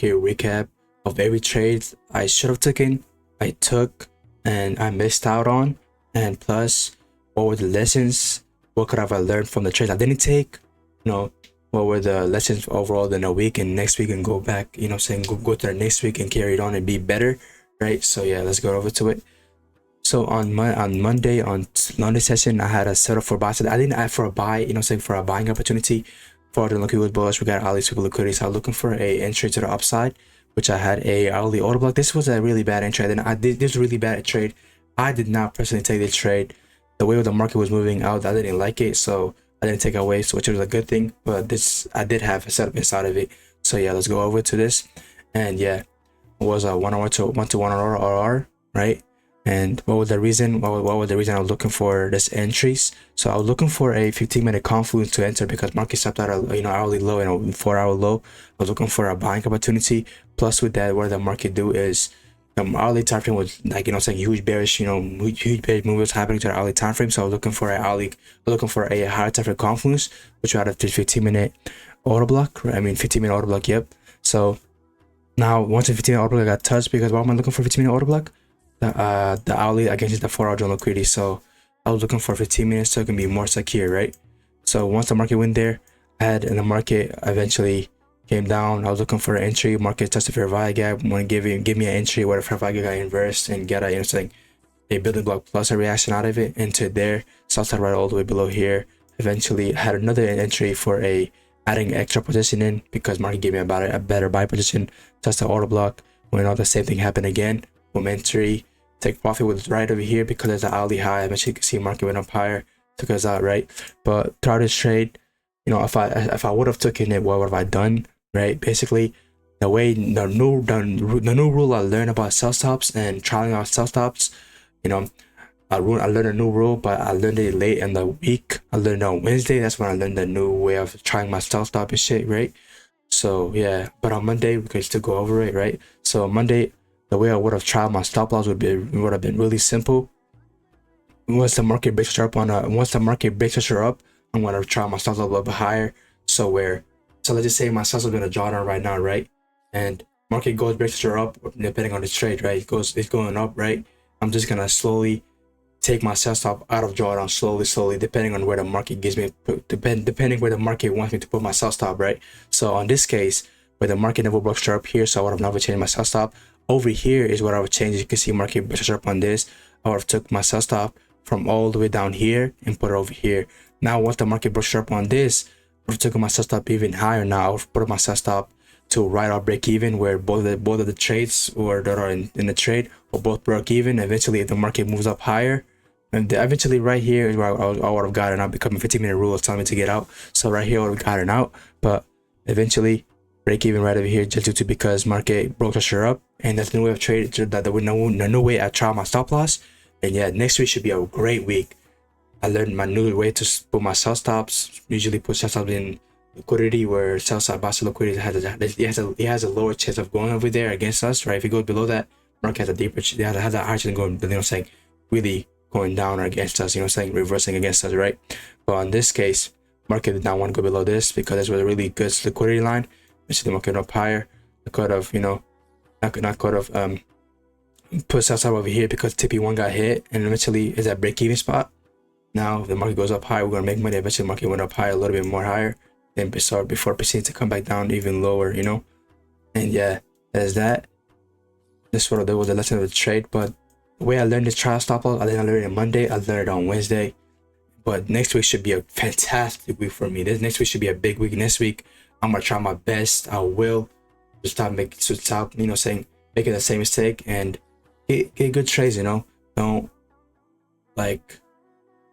give a recap of every trade I should have taken, I took, and I missed out on, and plus what were the lessons, what could have I learned from the trades I didn't take, you know, what were the lessons overall in a week and next week, and go back, you know, saying go to the next week and carry it on and be better, right? So yeah, let's go over to it. So on Monday session, I had a setup for buy. So I didn't add for a buy, you know, saying for a buying opportunity. For the lucky was bullish, we got Ali super liquidity. So I'm looking for a entry to the upside, which I had a hourly order block. This was a really bad entry. Then I did this really bad trade. I did not personally take this trade. The way the market was moving out, I didn't like it, so I didn't take away, so which was a good thing. But this, I did have a setup inside of it. So yeah, let's go over to this. And yeah, it was a 1 hour to 1 to 1 hour RR, right? And what was the reason? What was the reason I was looking for this entries? So I was looking for a 15-minute confluence to enter because market stopped at a, you know, hourly low and a 4-hour low. I was looking for a buying opportunity. Plus with that, what the market do is the hourly time frame was like, you know, saying huge bearish, you know, huge bearish move was happening to the hourly time frame. So I was looking for a higher time frame confluence, which had a 15-minute order block. Right? I mean, 15-minute order block. Yep. So now once the 15-minute order block got touched, because why am I looking for 15-minute order block? The hourly against the 4-hour joint liquidity. So I was looking for 15 minutes so it can be more secure, right? So once the market went there, and the market eventually came down, I was looking for an entry. Market tested fair value gap, want to give me an entry where the fair value got inversed and get a, you know, saying a building block plus a reaction out of it into there. South side right all the way below here. Eventually had another entry for a adding extra position in because market gave me about a better buy position. Test the order block. When all the same thing happened again, entry. Take profit was right over here because there's an hourly high. Eventually you can see market went up higher, took us out, right? But throughout this trade, you know, if I would have taken it, what would have I done, right? Basically, the new rule I learned about sell stops and trying out sell stops, you know, I learned a new rule, but I learned it late in the week. I learned it on Wednesday. That's when I learned the new way of trying my sell stop and shit, right? So yeah, but on Monday we can still go over it, right? So Monday, the way I would have tried my stop loss would have been really simple. Once the market breaks up I'm gonna try my stop loss a little bit higher. So let's just say my stop loss is gonna draw down right now, right? And market breaks up depending on the trade, right? It's going up, right? I'm just gonna slowly take my sell stop out of drawdown slowly, depending on where the market gives me, depending where the market wants me to put my sell stop, right? So on this case, where the market never broke up here, so I would have never changed my sell stop. Over here is what I would change. You can see market breaks up on this. I would have took my sell stop from all the way down here and put it over here. Now once the market broke up on this, I would have taken my sell stop even higher. Now I would have put my sell stop to right off break even, where both of the trades or that are in the trade will both break even. Eventually, if the market moves up higher, and eventually right here is where I would have gotten out, becoming 15-minute rule is telling me to get out. So right here I would have gotten out, but eventually break even right over here just due to because market broke pressure up, and that's the new way of trade. That there was no new way I tried my stop loss. And yeah, next week should be a great week. I learned my new way to put my sell stops. Usually put sell stops in liquidity, where sell stop buy liquidity has a lower chance of going over there against us, right? If it goes below that, market has a deeper, has a higher chance of going, you know, saying really going down or against us, you know, saying reversing against us, right? But in this case, market did not want to go below this because this was a really good liquidity line. So the market up higher. I could have, you know, put sell stop over here because TP1 got hit, and eventually is that break even spot. Now if the market goes up high, we're gonna make money. Eventually the market went up higher, a little bit more higher than before proceeding to come back down even lower, you know. And yeah, there's that. This was the lesson of the trade. But the way I learned this trial stop loss, I didn't learn it on Monday, I learned it on Wednesday. But next week should be a fantastic week for me. This next week should be a big week. Next week I'm gonna try my best. I will just stop you know, saying making the same mistake and get good trades, you know. Don't, like,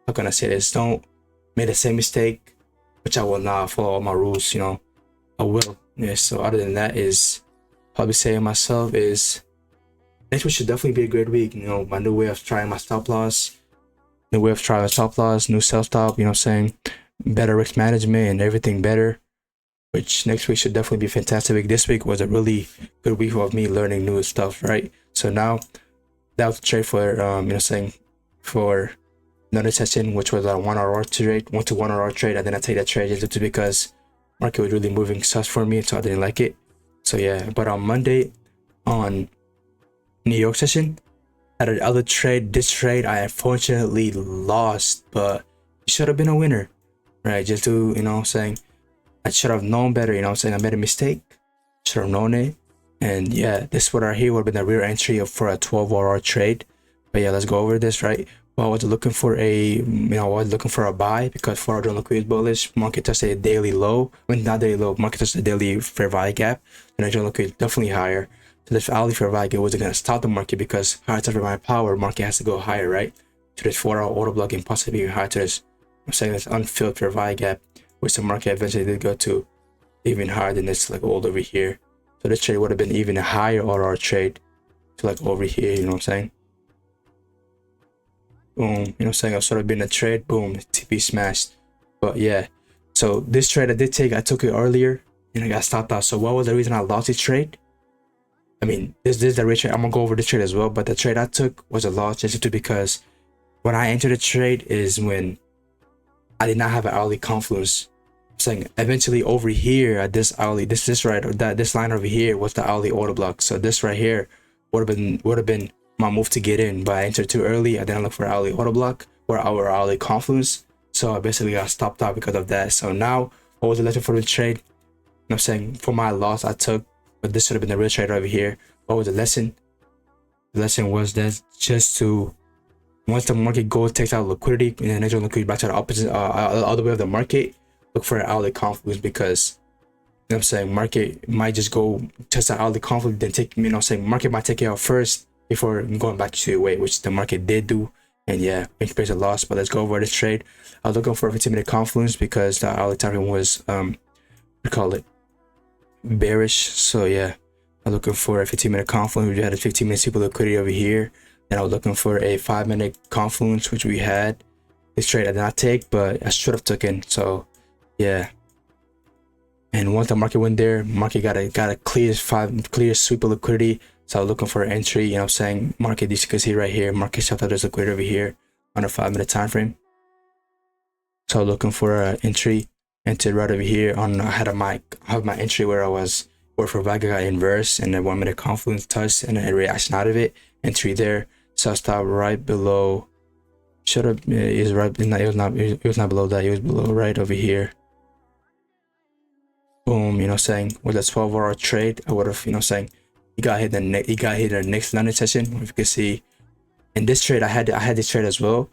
how can I say this? Don't make the same mistake, which I will not follow all my rules, you know. I will. Yeah, so other than that is probably saying myself is next week should definitely be a great week. You know, my new way of trying my stop loss, new sell stop, you know, saying better risk management and everything better, which next week should definitely be a fantastic week. This week was a really good week of me learning new stuff, right? So now that was the trade for you know, saying for another session, which was a 1 hour trade, 1 to 1 hour trade. And then I take that trade just because market was really moving sus for me, so I didn't like it. So yeah, but on Monday, on New York session, at another trade, this trade I unfortunately lost, but it should have been a winner, right? Just to, saying, I should have known better, saying, I made a mistake, should have known it. And yeah, this one right here would have been the rear entry for a 12-hour trade. But yeah, let's go over this, right? Well, I was looking for a buy because 4 hour liquidity is bullish. Market tested a daily low. I mean, not daily low. Market tested a daily fair value gap. And the liquidity is definitely higher. So this hourly fair value gap wasn't going to stop the market because higher fair value power, market has to go higher, right? To this 4 hour order block and possibly even higher to this, I'm saying this unfilled fair value gap, which the market eventually did go to even higher than this, like all over here. So this trade would have been even a higher order trade to like over here, you know what I'm saying? Boom, you know what I'm saying? I sort of been a trade, boom, TP smashed. But yeah, so this trade I did take, I took it earlier and I got stopped out. So what was the reason I lost this trade? I mean, this is the rate trade. I'm gonna go over this trade as well, but the trade I took was a loss just because when I entered the trade is when I did not have an hourly confluence. I'm saying eventually over here at this hourly, this right, or this line over here was the hourly order block. So this right here would have been my move to get in, but I entered too early. I didn't look for hourly order block or our hourly confluence, so I basically got stopped out because of that. So now what was the lesson for the trade? I'm saying for my loss I took, but this should have been the real trade over here. What was the lesson? The lesson was that just to, once the market goes, takes out liquidity and then natural liquidity back to the opposite other way of the market, look for an hourly confluence, because I'm saying market might just go test the hourly confluence, then take, market might take it out first before going back to your way, which the market did do. And yeah, experience a loss. But let's go over this trade. I was looking for a 15-minute confluence because the hourly time frame was we call it bearish. So yeah, I'm looking for a 15-minute confluence. We had a 15-minute super liquidity over here. And I was looking for a 5-minute confluence, which we had. This trade I did not take, but I should have taken. So yeah. And once the market went there, market got a clear sweep of liquidity. So I was looking for an entry, market, you can see right here, market shot out there's liquidity over here on a 5-minute time frame. So I was looking for an entry, entered right over here on, I have my entry where for Vega got inverse and the 1-minute confluence touched and a reaction out of it, entry there. So I stopped right below, it was not below that, it was below right over here. Boom, with a 12-hour trade, I would have, he got hit in the next London session. If you can see, in this trade, I had this trade as well.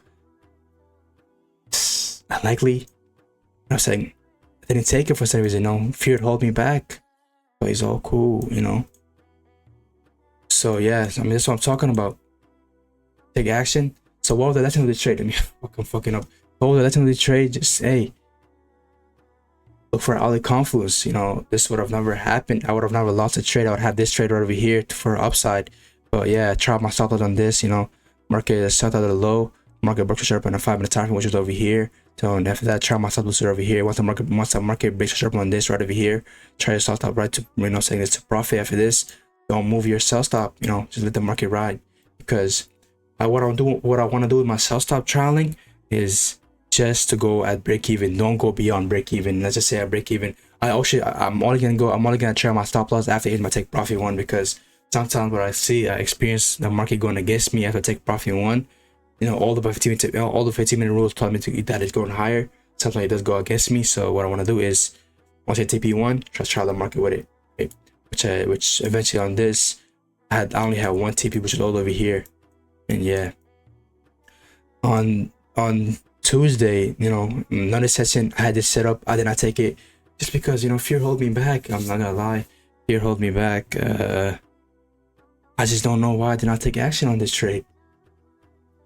Unlikely, I didn't take it for some reason. Fear hold me back, but it's all cool, So yeah, that's what I'm talking about. Take action. So what was the lesson of the trade? Fucking up. What was the lesson of the trade? Just look for hourly confluence. This would have never happened. I would have never lost a trade. I would have this trade right over here for upside. But yeah, I tried my stop loss on this. Market shot out of the low. Market broke the sharp on a 5-minute time frame, which was over here. So and after that, I tried my stop loss over here. Once the market breaks the sharp on this right over here, try to stop stop right to saying it's a profit. After this, don't move your sell stop. Just let the market ride, because what I want to do with my sell stop trialing is just to go at break even. Don't go beyond break even. Let's just say I break even. I'm only gonna try my stop loss after hitting my take profit one, because sometimes what I experience the market going against me after take profit one. All the 15-minute rules tell me that it's going higher. Sometimes it does go against me. So what I want to do is, once I TP one, try the market with it. Which eventually on this, I only have one TP, which is all over here. And yeah, on Tuesday, another session, I had this set up. I did not take it just because, fear hold me back. I'm not gonna lie, fear hold me back. I just don't know why I did not take action on this trade.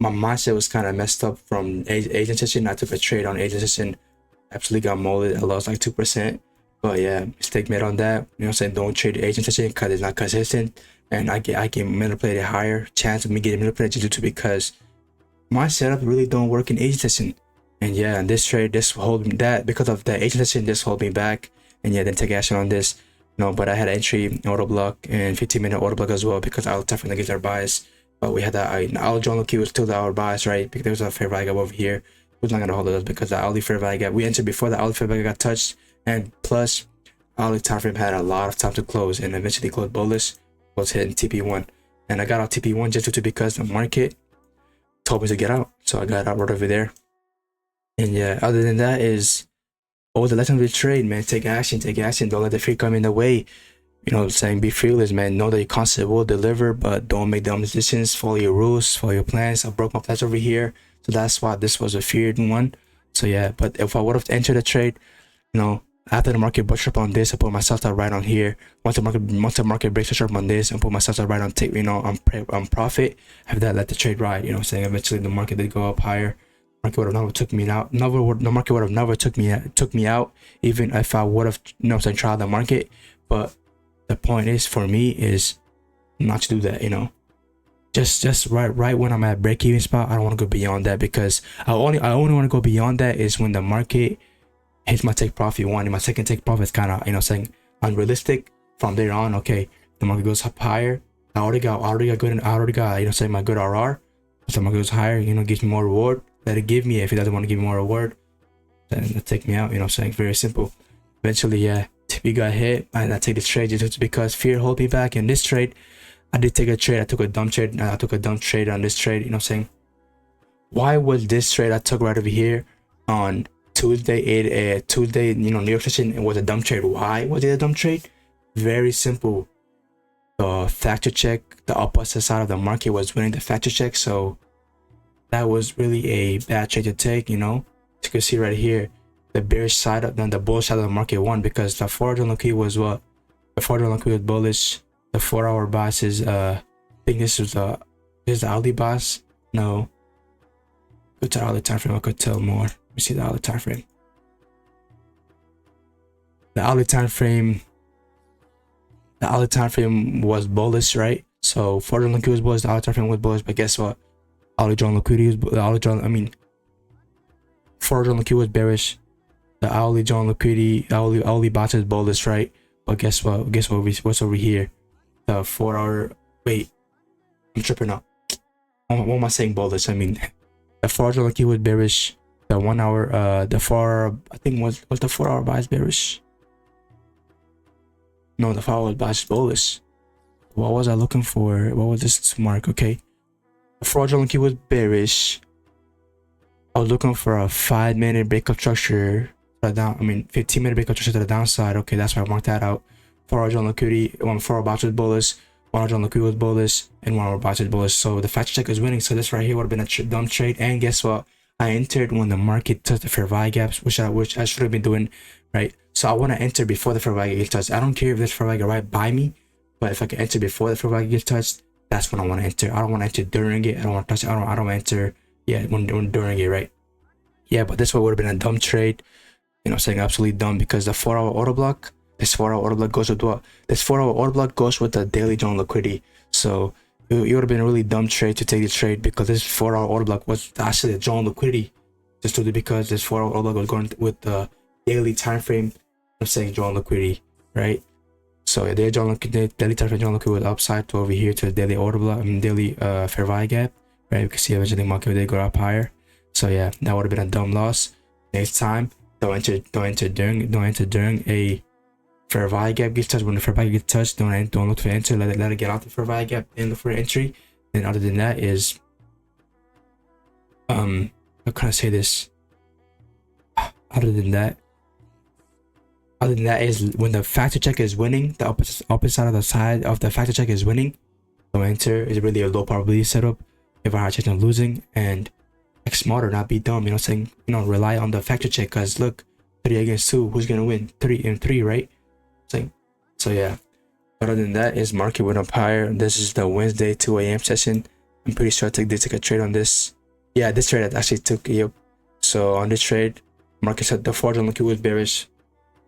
My mindset was kind of messed up from Asian session. I took a trade on Asian session, absolutely got molded. I lost like 2%. But yeah, mistake made on that. Don't trade the Asian session because it's not consistent, and I get manipulated higher chance of me getting manipulated due to because my setup really don't work in Asian session. And yeah, in this trade, this hold me that because of the Asian session, this hold me back. And yeah, then take action on this. But I had an entry order block and 15-minute order block as well, because I was definitely against our bias. But we had that our John Key was still the hour bias, right? Because there was a fair value gap over here. It was not gonna hold us because the hourly fair value gap we entered before the hourly fair value got touched, and plus hourly time frame had a lot of time to close, and eventually closed bullish, was hitting TP1. And I got out TP1 just because the market told me to get out, so I got out right over there. And yeah, other than that is the lesson of the trade, man. Take action. Don't let the fear come in the way. You know, saying be fearless, man. Know that your concept will deliver, but don't make dumb decisions. Follow your rules, follow your plans. I broke my plans over here, so that's why this was a feared one. So yeah, but if I would have entered the trade, you know, after the market breaks up on this, I put myself stop right on here. Once the market breaks up on this, I put myself stop right on take, you know, on profit. After that, let the trade ride. You know, what I'm saying eventually the market did go up higher. Market would have never took me out. The market would have never took me out, even if I would have, you know, what I'm saying, tried the market. But the point is for me is not to do that. You know, just right when I'm at break even spot, I don't want to go beyond that, because I only want to go beyond that is when the market hits my take profit one, and my second take profit is kind of, you know, saying unrealistic. From there on, okay, the market goes up higher. I already got good, and I already got, you know, saying my good RR. So the market goes higher, you know, gives me more reward. Let it give me. If it doesn't want to give me more reward, then it'll take me out. You know, what I'm saying very simple. Eventually, yeah, TP got hit, and I take this trade just because fear hold me back. In this trade, I did take a trade. I took a dumb trade. I took a dumb trade on this trade. You know, what I'm saying why was this trade I took right over here on Tuesday, Tuesday, you know, New York session, it was a dumb trade. Why was it a dumb trade? Very simple. The factor check, the opposite side of the market was winning the factor check, so that was really a bad trade to take. You know, as you can see right here, the bearish side of the bullish side of the market won, because the 4-hour liquidity was what? The 4-hour liquidity was bullish. The 4-hour boss is I think this is the hourly boss. No, go to the hourly time frame. I could tell more. Let me see the hourly time frame. The hourly time frame was bullish, right? So 4-hour liquidity was bullish. The hourly time frame was bullish, but guess what? Hourly drawn liquidity was 4-hour drawn liquidity was bearish. The hourly drawn liquidity, hourly bots is bullish, right? But guess what? What's over here? The 4-hour. Wait, I'm tripping out. What am I saying bullish? I mean, the 4-hour drawn liquidity was bearish. The 1 hour, the 4-hour, I think was the 4-hour buy is bearish. No, the 4-hour buy is bullish. What was I looking for? What was this mark? Okay, the 4-hour drawn liquidity was bearish. I was looking for a 5-minute breakup structure to the down. 15-minute breakup structure to the downside. Okay, that's why I marked that out. 4-hour drawn liquidity. 4-hour box was bullish. 1-hour drawn liquidity was bullish, and 1-hour box was bullish. So the factor check is winning. So this right here would have been a dumb trade. And guess what? I entered when the market touched the fair value gaps, which I should have been doing, right? So I want to enter before the fair value gets touched. I don't care if this fair value right by me, but if I can enter before the fair value gets touched, that's when I want to enter. I don't want to enter during it. I don't want to touch it. I don't want to enter, yeah, when during it, right? Yeah, but this one would have been a dumb trade. You know, saying absolutely dumb, because the 4-hour order block, this 4-hour order block goes with what? This 4-hour order block goes with the daily drawn liquidity. So it would have been a really dumb trade to take the trade, because this 4-hour order block was actually a drawn liquidity, just totally because this 4-hour order block was going with the daily time frame. I'm saying drawn liquidity, right? So yeah, daily time frame drawn liquidity was upside to over here to the daily order block, daily fair value gap, right? You can see eventually the market did go up higher. So yeah, that would have been a dumb loss. Next time, don't enter during a fair value gap gets touched. When the fair value gets touched, don't look for enter. Let it get out the fair value gap and look for entry. And other than that is how can I say this? Other than that is when the factor check is winning, the opposite side of the factor check is winning. Don't enter is really a low probability setup. If I high chance of losing, and act smarter, not be dumb. You know, saying, you know, rely on the factor check, because look, 3 against 2, who's gonna win? 3 and 3, right? So yeah, other than that is market went up higher. This is the Wednesday 2 a.m. session. I'm pretty sure I took a trade on this. Yeah, this trade I actually took. Yep. So on this trade, market said the 4-hour liquidity was bearish,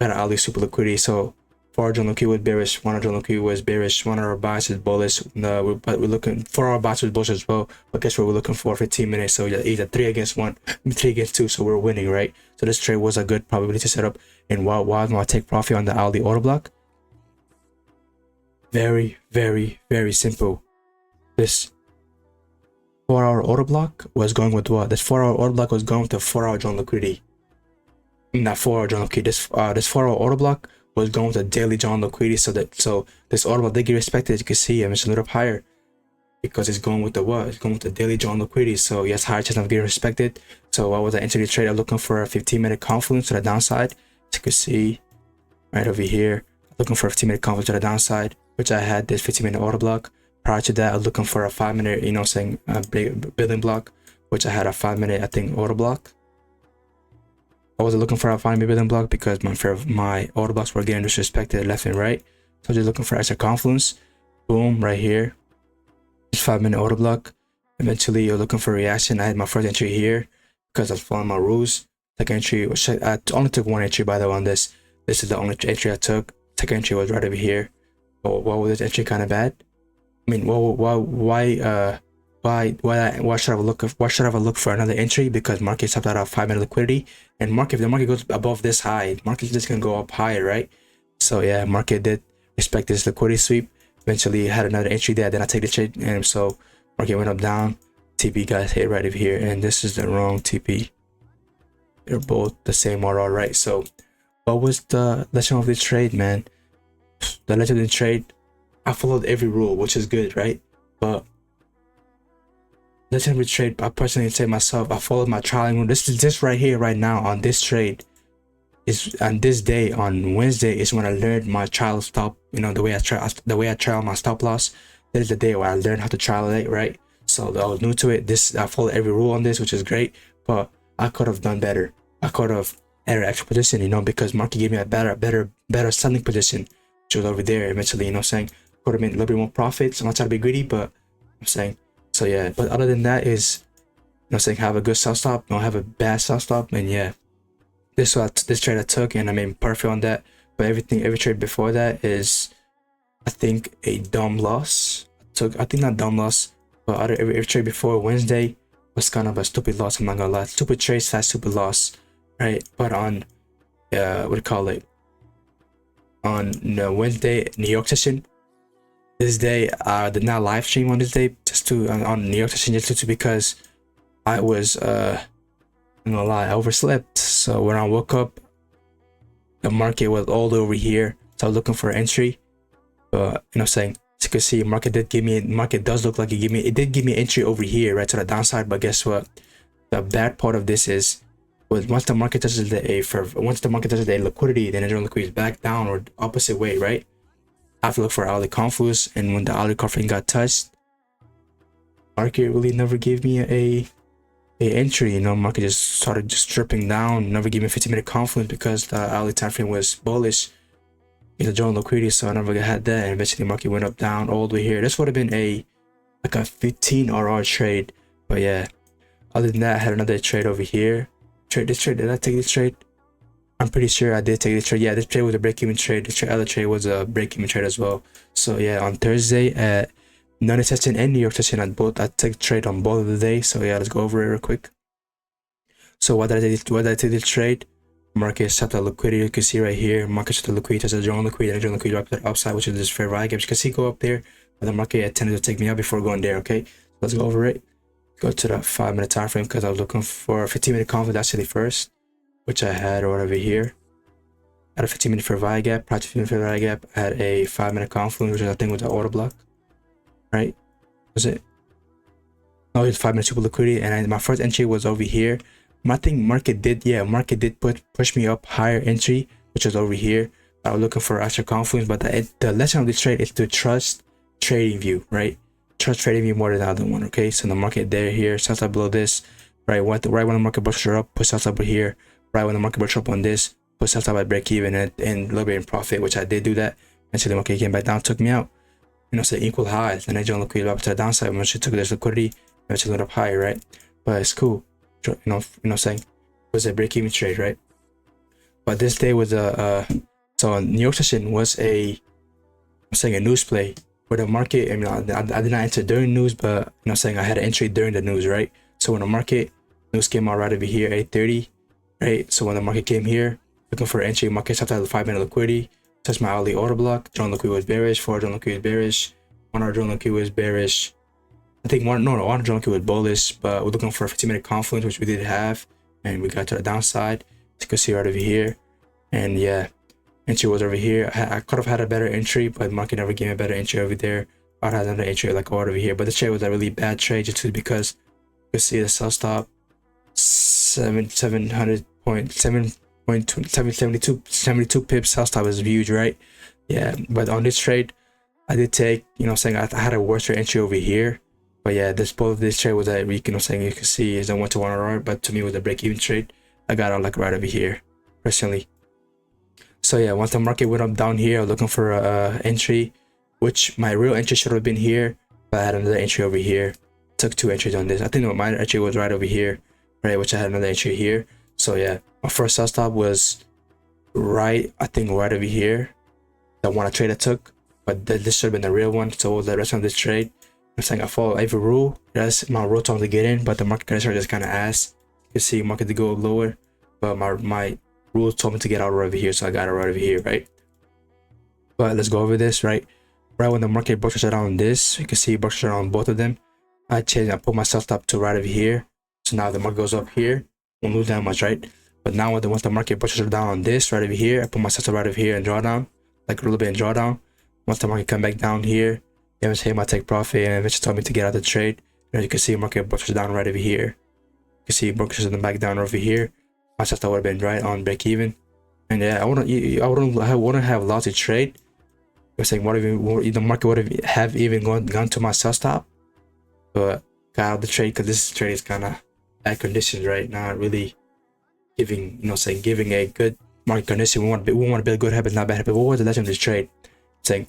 got an hourly super liquidity. So 4-hour liquidity was bearish, 1-hour liquidity was bearish, 1-hour bias is bullish. But we're looking 4-hour bias was bullish as well. But guess what? We're looking for 15 minutes. So either 3 against 1, 3 against 2. So we're winning, right? So this trade was a good probability setup. And why do I take profit on the hourly order block? Very, very, very simple. This 4-hour order block was going with what? This 4-hour order block was going with the 4-hour drawn liquidity. Not 4-hour drawn liquidity. This 4-hour order block was going with a daily John liquidity. So this order block did get respected. As you can see, it's a little up higher because it's going with the what? It's going with the daily John liquidity. So yes, higher chance of getting respected. So what was I entering the trade? I'm looking for a 15-minute confluence to the downside. As you can see right over here, looking for a 15-minute confluence to the downside, which I had this 15-minute order block. Prior to that, I was looking for a 5-minute, building block, which I had a 5-minute, I think, order block. I wasn't looking for a 5-minute building block because my order blocks were getting disrespected left and right. So just looking for extra confluence. Boom, right here. 5-minute order block. Eventually, you're looking for a reaction. I had my first entry here because I was following my rules. Second entry, which I only took one entry by the way on this. This is the only entry I took. Second entry was right over here. Oh, why was this entry kind of bad? I mean, why should I have a look for another entry? Because market stopped out of 5-minute liquidity, and if the market goes above this high, market's just gonna go up higher, right? So yeah, market did respect this liquidity sweep. Eventually had another entry there, then I take the trade, and so market went up down. TP got hit right over here, and this is the wrong TP. They're both the same order, right? So what was the lesson of this trade, man? The lesson of the trade, I followed every rule, which is good, right? But lesson of the trade, I personally say myself, I followed my trialing rule. This is just right here, right now on this trade. Is on this day, on Wednesday, is when I learned my trial stop. The way I trial my stop loss. That is the day where I learned how to trial it, right? So I was new to it. I followed every rule on this, which is great. But I could have done better. I could have added extra position, because market gave me a better selling position, which was over there. Eventually, could have made a little bit more profits. I'm not trying to be greedy, but I'm saying. So yeah. But other than that is, have a good sell stop. Don't have a bad sell stop, and yeah. This trade I took, and I made perfect on that. But every trade before that is, I think, a dumb loss. I think not dumb loss, but every trade before Wednesday was kind of a stupid loss. I'm not gonna lie, stupid trade / stupid loss, right? But on on the Wednesday New York session, this day I did not live stream on this day on New York session just because I was I'm not gonna lie, I overslept. So when I woke up, the market was all over here. So I was looking for an entry. But as you can see, market does look like it did give me an entry over here, right to the downside. But guess what? The bad part of this is, once the market touches the liquidity, then it liquidity is back down or opposite way, right? I have to look for hourly confluence, and when the hourly confluence got touched, market really never gave me a entry. Market just started stripping down, never gave me a 15-minute confluence because the hourly time frame was bullish. The joint liquidity, so I never had that, and eventually market went up down all the way here. This would have been a 15 RR trade. But yeah, other than that, I had another trade over here. Did I take this trade? I'm pretty sure I did take this trade. Yeah, this trade was a break-even trade. This other trade was a break-even trade as well. So yeah, on Thursday at London session and New York session, I took trade on both of the days. So yeah, let's go over it real quick. So why did I take this trade? Market shot the liquidity. You can see right here, market shot the liquidity, touched the joint liquidity, and the joint liquidity up to the upside, which is this fair value gap. You can see go up there, but the market attempted to take me out before going there. Okay, let's go over it. Go to the 5-minute time frame because I was looking for a 15-minute confluence actually first, which I had right over here. I had a 15-minute fair value gap. Prior to 15-minute fair value gap, I had a 5-minute confluence, which I think was the order block. Right? Was it? No, it's 5-minute super liquidity, and my first entry was over here. Market did push me up higher entry, which was over here. I was looking for extra confluence, but the lesson of this trade is to trust TradingView, right? Trust TradingView more than the other one. Okay, so the market here, sells up below this, right? Right when the market pushes up, push sells up here. Right when the market pushes up on this, push sells up at break even and a little bit in profit, which I did do that. Eventually, the market came back down, took me out. So equal highs, and I joined liquidity up to the downside. When she took this liquidity, eventually went up higher, right? But it's cool. Saying it was a break-even trade, right? But this day was so New York session was a news play where the market. I did not enter during news, but I had an entry during the news, right? So when the market news came out right over here, 8:30, right? So when the market came here, looking for an entry, market stopped at the 5-minute liquidity, touched my hourly order block. Joint liquidity was bearish. 4-hour joint liquidity was bearish. 1-hour joint liquidity was bearish. I think one joint was bullish, but we're looking for a 15-minute confluence, which we did have, and we got to the downside. As you can see right over here, and yeah, Entry was over here. I could have had a better entry, but market never gave me a better entry over there. I had another entry like over here, but the trade was a really bad trade just because you can see the sell stop 772 pips. Sell stop is huge, right? Yeah, but on this trade, I did take, saying I had a worse entry over here. But yeah, both of this trade was a weak, saying you can see is a 1-to-1 RR, but to me it was a break-even trade. I got out like right over here, personally. So yeah, once the market went up down here, I was looking for a entry, which my real entry should have been here, but I had another entry over here. Took 2 entries on this. I think my entry was right over here, right, which I had another entry here. So yeah, my first sell stop was right, I think right over here, the one I took, but this should have been the real one. So what was the rest of this trade? I'm saying I follow every rule. That's my rule told me to get in, but the market conditions are just kind of ass. You can see market to go lower, but my rule told me to get out right over here, so I got it right over here, right? But let's go over this, right? Right when the market broke shut down on this, you can see broke shut down on both of them. I put my sell stop to right over here. So now the market goes up here, won't lose that much, right? But now once the market broke shut down on this right over here, I put my sell stop right over here and draw down, like a little bit in drawdown. Once the market come back down here, eventually my take profit and eventually told me to get out of the trade. And you can see market broke shut down right over here. You can see broke shut back down over here. My sell stop would have been right on break even. And yeah, I wouldn't have lost a trade. I was saying the market would have even gone to my sell stop, but got out of the trade because this trade is kind of bad conditions, right? Not really giving, giving a good market condition. We want to build good habits, not bad habits. What was the lesson of this trade? Saying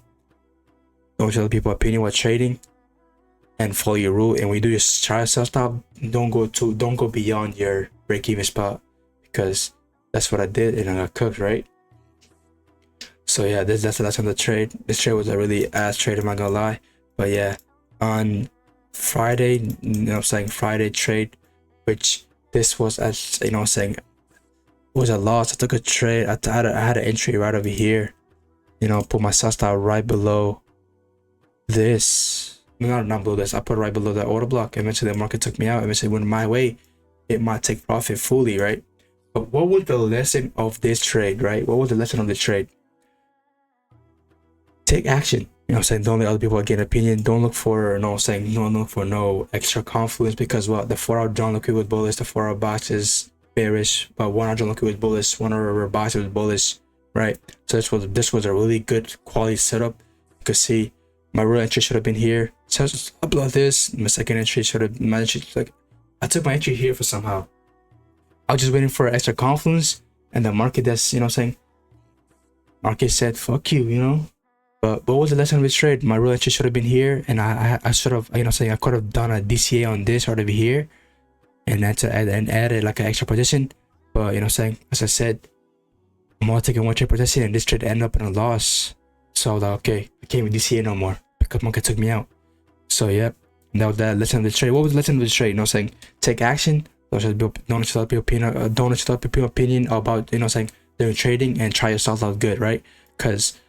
don't tell people opinion while trading, and follow your rule. And when you do your try sell stop, don't go beyond your break even spot, because that's what I did and I got cooked, right? So yeah, that's the lesson of the trade. This trade was a really ass trade, I'm not gonna lie. But yeah, on Friday, Friday trade, which this was as was a loss. I took a trade. I had an entry right over here. Put my sell stop right below this. Not below this. I put it right below that order block. Eventually the market took me out. Eventually went my way. It might take profit fully, right? But what was the lesson of this trade, right? What was the lesson of the trade? Take action. Don't let other people get an opinion. Don't look for no extra confluence, because the 4-hour John Luke was bullish, the 4-hour box is bearish, but 1 hour John Luke was bullish, 1 hour box was bullish, right? So this was a really good quality setup. You could see my real entry should have been here. So above this, my second entry should have I took my entry here for somehow. I was just waiting for extra confluence, and the market market said fuck you, But what was the lesson of this trade? My real entry should have been here, and I should have, I could have done a DCA on this right over here, and added like an extra position. But as I said, I'm only taking 1 trade position, and this trade ended up in a loss. So I was like, okay, I can't even DCA no more because market took me out. So yeah, that was the lesson of the trade. What was the lesson of the trade? Take action. Don't let your opinion about doing trading, and try yourself out good, right? Because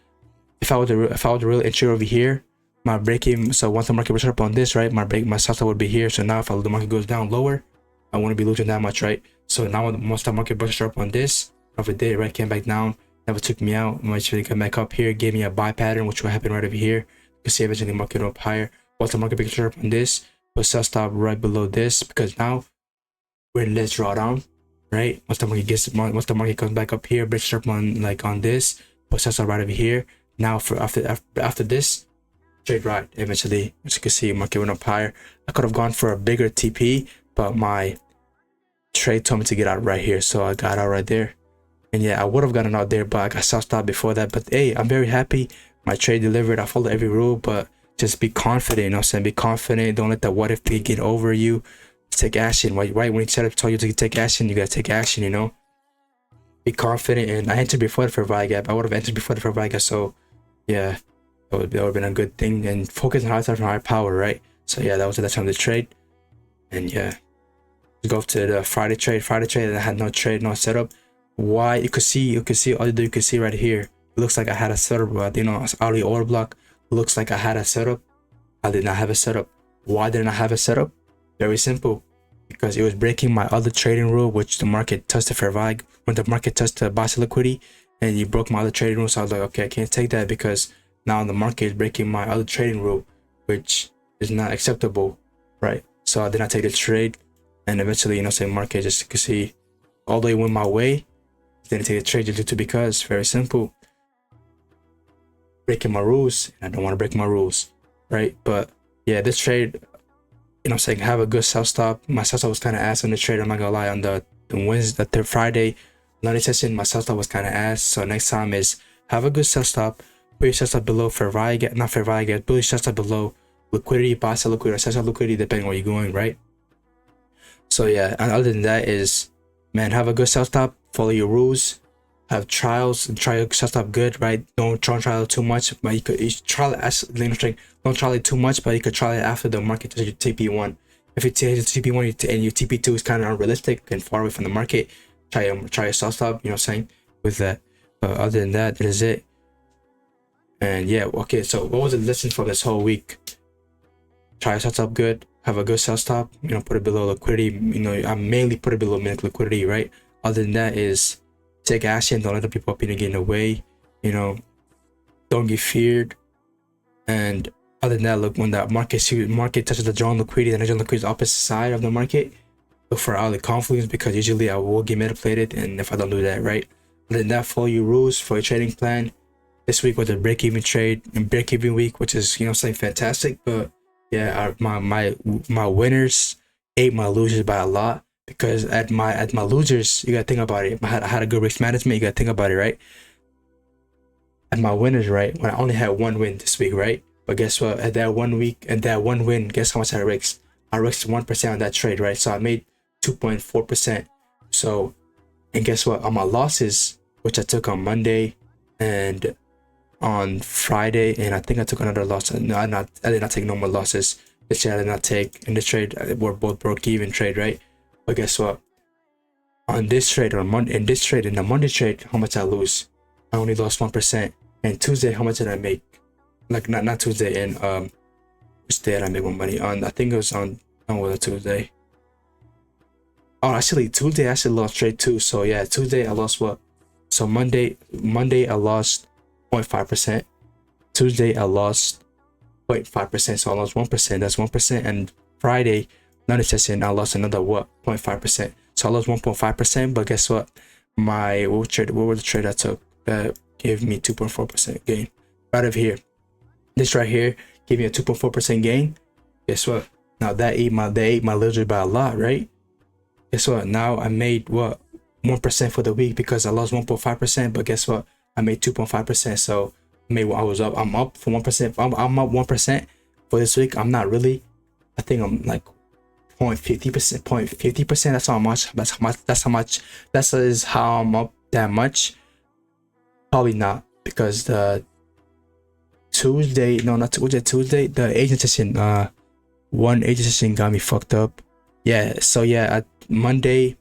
if I was the real entry over here, my break even. So once the market was up on this, right, my sell stop would be here. So now if the market goes down lower, I wouldn't be losing that much, right? So now once the market brushed up on this over there, right, came back down, never took me out. Eventually come back up here, gave me a buy pattern, which will happen right over here. You can see eventually the market up higher. Once the market brushed up on this, put sell stop right below this, because now we're in this drawdown, right? Once the market comes back up here, brushed up on this, put sell stop right over here. Now after this trade, right, eventually, as you can see, market went up higher. I could have gone for a bigger TP, but my trade told me to get out right here, so I got out right there. And yeah, I would have gotten out there, but I got sell stop before that. But hey, I'm very happy my trade delivered. I followed every rule, but just be confident. Be confident. Don't let the what if get over you. Take action. Right when he told you to take action, you gotta take action. Be confident. And I entered before the fair value gap. I would have entered before the fair value gap. So yeah, that would have been a good thing. And focus on high time from high power, right? So yeah, that was the time of the trade. And yeah, let's go to the Friday trade. And I had no trade, no setup. Why? You could see right here. It looks like I had a setup, but hourly order block looks like I had a setup. I did not have a setup. Why didn't I have a setup? Very simple. Because it was breaking my other trading rule, which the market touched the fair value. When the market touched the box liquidity, and you broke my other trading rule. So I was like, okay, I can't take that because now the market is breaking my other trading rule, which is not acceptable, right? So I did not take the trade, and eventually, market just, you can see, all the way went my way. Didn't take the trade due to, because very simple, breaking my rules, and I don't want to break my rules, right? But yeah, this trade, have a good sell stop. My sell stop was kind of ass on the trade. I'm not gonna lie. On the Wednesday, the Friday, London session, my sell stop was kind of ass. So next time is have a good sell stop. Put your sell stop below fair value gap, not fair value gap. Put your sell stop below liquidity, buy sell liquidity, or sell stop liquidity, depending on where you're going, right? So yeah, and other than that is, man, have a good sell stop. Follow your rules. Have trials and try to set up good, right? Don't trial it too much, but you trial it as don't trial it too much, but you could trial it after the market touches your TP1. If you take the TP1 and your TP2 is kind of unrealistic and far away from the market, try a sell stop, with that. But other than that, that is it. And yeah, okay, so what was the lesson for this whole week? Try a sell stop good, have a good sell stop, put it below liquidity. I mainly put it below minute liquidity, right? Other than that is take action. Don't let the people up in get in the way. Don't get feared. And other than that, look, when the market touches the drawn liquidity, the drawn liquidity is opposite side of the market, look for early confluence, because usually I will get manipulated, and if I don't do that, right? Other than that, follow your rules for your trading plan. This week was a break-even trade and break-even week, which is fantastic. But yeah, my winners ate my losers by a lot. Because at my losers, you gotta think about it. I had a good risk management. You gotta think about it, right? At my winners, right? When I only had one win this week, right? But guess what? At that 1 week and that one win, guess how much I risked? I risked 1% on that trade, right? So I made 2.4%. So, and guess what? On my losses, which I took on Monday and on Friday, and I think I took another loss. No, I did not take no more losses. This trade I did not take. In this trade, we're both broke even trade, right? But guess what? On this trade, in the Monday trade, how much I lose? I only lost 1%. And Tuesday, how much did I make? Like not Tuesday, and which day did I make more money? On, I think it was on was a Tuesday. Oh, actually Tuesday I actually lost trade too. So yeah, Tuesday I lost what? So Monday I lost 0.5%. Tuesday I lost 0.5%. So I lost 1%. That's 1%. And Friday, another session, I lost another 0.5%. So I lost 1.5%. But guess what? What was the trade I took that gave me 2.4% gain? Right over here. This right here gave me a 2.4% gain. Guess what? Now they ate my lizard by a lot, right? Guess what? Now I made what? 1% for the week because I lost 1.5%. But guess what? I made 2.5%. So I'm up for 1%. I'm up 1% for this week. I'm not really. I think I'm like 0.50%. That's how much. That is how I'm up that much. Probably not, because the Tuesday, no, not Tuesday, the agent session, one agent session got me fucked up. Yeah, so yeah, at Monday,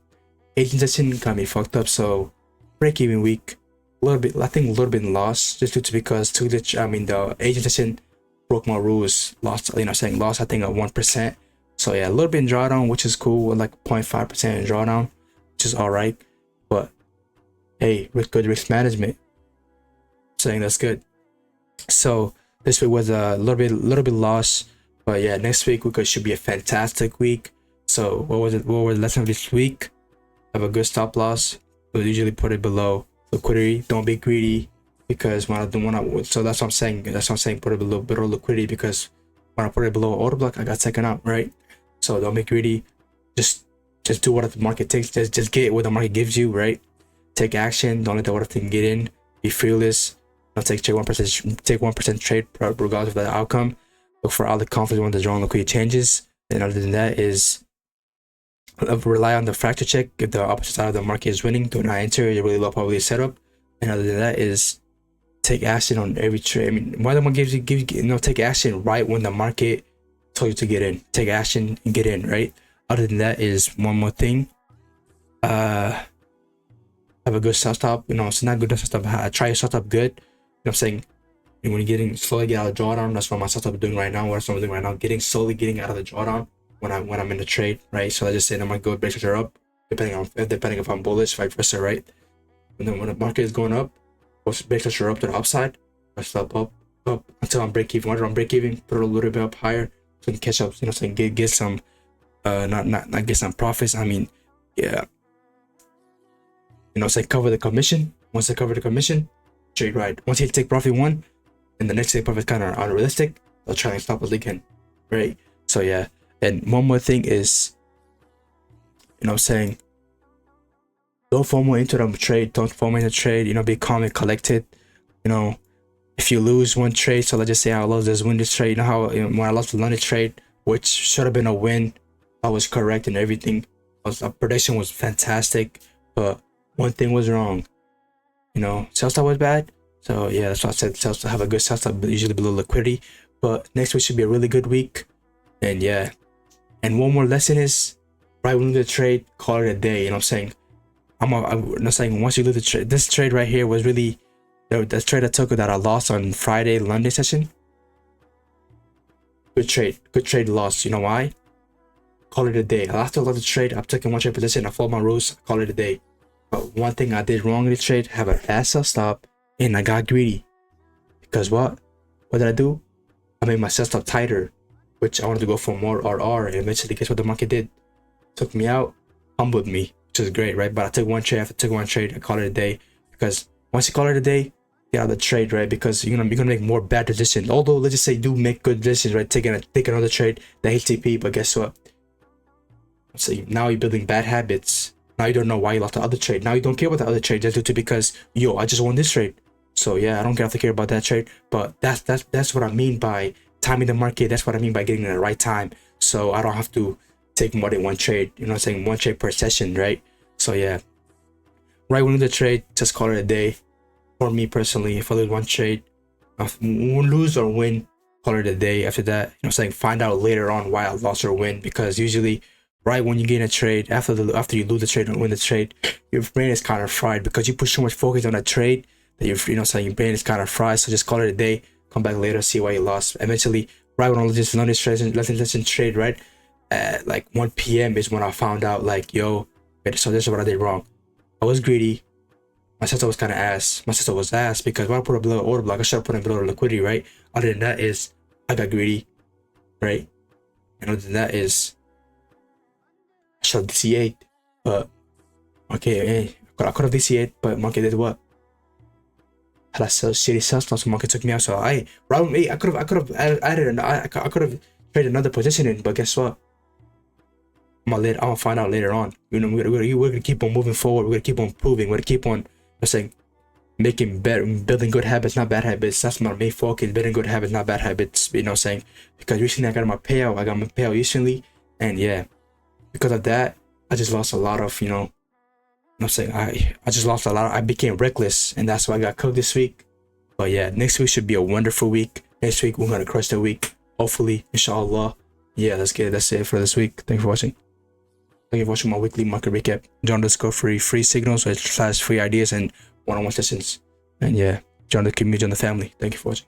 agent session got me fucked up. So break even week, a little bit in loss, just due to because the agent session broke my rules, lost, lost, I think at 1%. So yeah, a little bit in drawdown, which is cool, like 0.5% in drawdown, which is all right. But hey, with good risk management, saying that's good. So this week was a little bit lost, but yeah, next week should be a fantastic week. So what was the lesson of this week? Have a good stop loss, but usually put it below liquidity. Don't be greedy, because so that's what I'm saying. Put it below liquidity, because when I put it below order block, I got taken out, right? So don't be greedy. Just do what the market takes. Just get what the market gives you, right? Take action. Don't let the order thing get in. Be fearless. Don't take 1% trade regardless of the outcome. Look for all the confidence when the drawn liquidity changes. And other than that is rely on the fracture check. If the opposite side of the market is winning, do not enter a really low probability setup. And other than that is take action on every trade. I mean, why the one gives you take action right when the market told you to get in. Take action and get in, right? Other than that is one more thing. Have a good sell stop. It's not good sell stop. Try your sell stop good. I'm saying, when you're slowly get out of the drawdown, that's what my setup is doing right now. What I'm doing right now, slowly getting out of the drawdown when I'm in the trade, right? So I just say I might go break structure up, depending if I'm bullish, vice versa, right? And then when the market is going up, make sure up to the upside. I stop up until I'm break even. Once I'm break even, put it a little bit up higher so I can catch up. You know, so I can get some not get some profits. I mean, yeah. You know, so I cover the commission. Once I cover the commission, trade right. Once you take profit one, and the next take profit kind of unrealistic, I'll try and stop it again, right? So yeah. And one more thing is, you know, saying, don't FOMO into the trade. Don't FOMO into the trade. You know, be calm and collected. You know, if you lose one trade, so let's just say I lost this win this trade. You know how when I lost the London trade, which should have been a win, I was correct and everything. Prediction was fantastic, but one thing was wrong. You know, sell stop was bad. So yeah, that's why I said sell stop, have a good sell stop, usually below liquidity. But next week should be a really good week. And yeah. And one more lesson is, right when you lose the trade, call it a day. You know what I'm saying? I'm not saying once you lose the trade. This trade right here was really the trade I took that I lost on Friday London session. Good trade loss. You know why? Call it a day. After I lost the trade, I'm taking one trade position. I followed my rules. Call it a day. But one thing I did wrong in the trade, have a fast sell stop, and I got greedy. Because what did I do? I made my sell stop tighter, which I wanted to go for more RR, and eventually guess what the market did? Took me out, humbled me, which is great, right? But I took one trade. After I took one trade, I call it a day. Because once you call it a day, get out of the trade, right? Because you're gonna make more bad decisions. Although let's just say do make good decisions, right? Take another trade, the HTP, but guess what? So now you're building bad habits. Now you don't know why you lost the other trade. Now you don't care about the other trade just due to because I just won this trade. So yeah, I don't have to care about that trade. But that's what I mean by timing the market. That's what I mean by getting in the right time. So I don't have to take more than one trade. You know what I'm saying? One trade per session, right? So yeah. Right when you lose the trade, just call it a day. For me personally, if I lose one trade, lose or win, call it a day. After that, you know what I'm saying, find out later on why I lost or win, because usually right when you get in a trade, after you lose the trade and win the trade, your brain is kind of fried because you put so much focus on that trade that your brain is kind of fried. So just call it a day, come back later, see why you lost. Eventually, right when I was just learning lesson trade, right at like 1 p.m. is when I found out, like, yo, so this is what I did wrong. I was greedy. My sister was kind of ass. My sister was ass because when I put a below order block, I should have put in below liquidity, right? Other than that is I got greedy, right? And other than that is I should have DC8, but okay, hey, I could have DC8, but market did what? Had I sell shitty sell stops, market took me out. So round 8, I could have added I could have traded another position in, but guess what? I'm gonna find out later on. You know, we're gonna keep on moving forward. We're gonna keep on improving. We're gonna keep on, let's say, making better, building good habits, not bad habits. That's my main focus: building good habits, not bad habits. You know what I'm saying? Because recently I got my payout. Recently, and yeah, because of that, I just lost a lot of, you know what I'm saying, I just lost a lot. I became reckless, and that's why I got cooked this week. But yeah, next week should be a wonderful week. Next week we're gonna crush the week, hopefully, inshallah. Yeah, let's get it. That's it for this week. Thank you for watching. Thank you for watching my weekly market recap. Join free signals / free ideas and one-on-one sessions. And yeah, join the community, join the family. Thank you for watching.